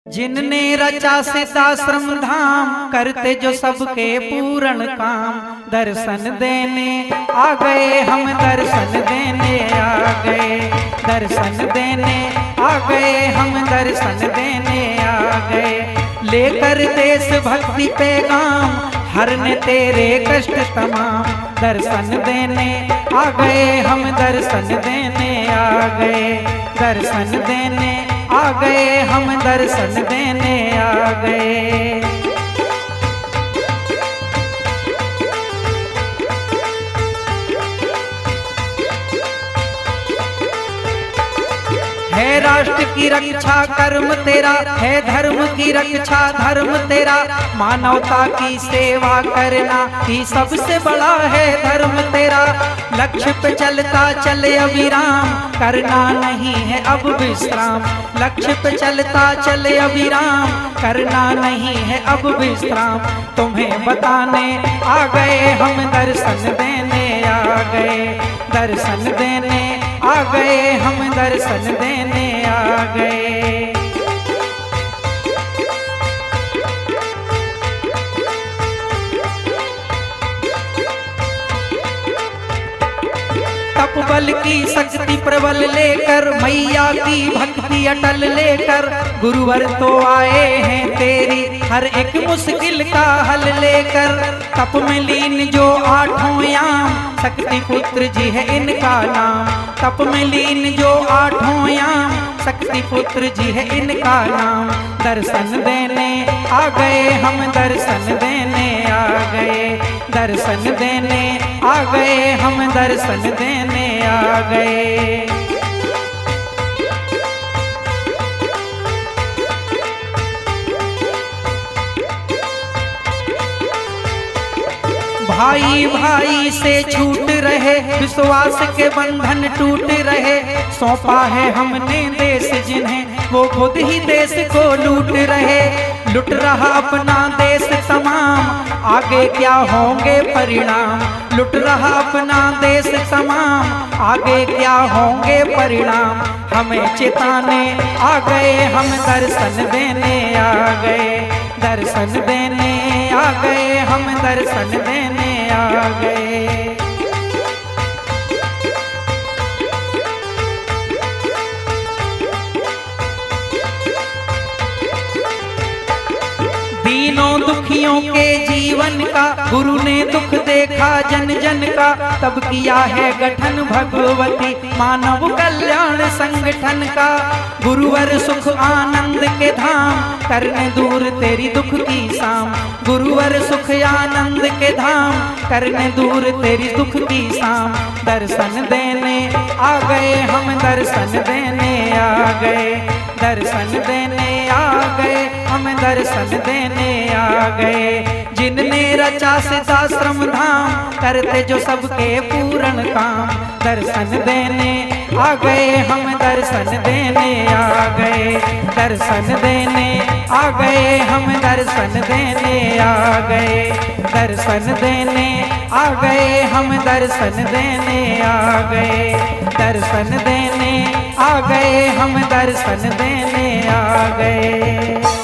जिनने रचा सिद्धाश्रम धाम, करते जो सबके पूर्ण काम। दर्शन देने आ गए हम, दर्शन देने आ गए, दर्शन देने आ गए हम, दर्शन देने आ गए। लेकर देश भक्ति पैगाम, हरने तेरे कष्ट तमाम। दर्शन देने आ गए हम, दर्शन देने आ गए, दर्शन देने आ गए हम, दर्शन देने आ गए। है राष्ट्र की रक्षा कर्म तेरा, है धर्म की रक्षा धर्म तेरा। मानवता की सेवा करना ही सबसे बड़ा है धर्म तेरा। लक्ष्य पे चलता चले अविराम, करना नहीं है अब विश्राम। लक्ष्य पे चलता चले अविराम, करना नहीं है अब विश्राम। तुम्हें बताने आ गए हम, दर्शन देने आ गए, दर्शन देने आ गए हम, दर्शन देने आ गए। तपबल की शक्ति प्रबल लेकर, मैया की भक्ति अटल लेकर। गुरुवर तो आए हैं तेरी हर एक मुश्किल का हल लेकर। तप में लीन जो आठों याम, शक्ति पुत्र जी है इनका नाम। तप में लीन जो आठों याम, शक्ति पुत्र जी है इनका नाम। दर्शन देने आ गए हम, दर्शन देने आ गए, दर्शन देने आ गए हम, दर्शन देने आ गए। भाई भाई से छूट रहे, विश्वास के बंधन टूट रहे। सौंपा है हमने देश जिन्हें, वो खुद ही देश को लूट रहे। लुट रहा अपना देश तमाम, आगे क्या होंगे परिणाम। लुट रहा अपना देश तमाम, आगे क्या होंगे परिणाम। हमें चिताने आ गए हम, दर्शन देने आ गए, दर्शन देने आ गए हम, दर्शन देने आ गए। दीनों दुखियों के जीवन का, गुरु ने दुख देखा जन जन का। तब किया है गठन भगवती मानव कल्याण संगठन का। गुरुवर सुख आनंद के धाम, करने दूर तेरी दुख की शाम। गुरुवर सुख आनंद के धाम, करने दूर तेरी दुख की शाम। दर्शन देने आ गए हम, दर्शन देने आ गए, दर्शन देने आ गए हम, दर्शन देने आ गए। जिनने रचा सिद्धाश्रम धाम, करते जो सबके पूर्ण काम। दर्शन देने आ गए हम, दर्शन देने आ गए, दर्शन देने आ गए हम, दर्शन देने आ गए, दर्शन देने आ गए हम, दर्शन देने आ गए, दर्शन देने आ गए हम, दर्शन देने आ गए।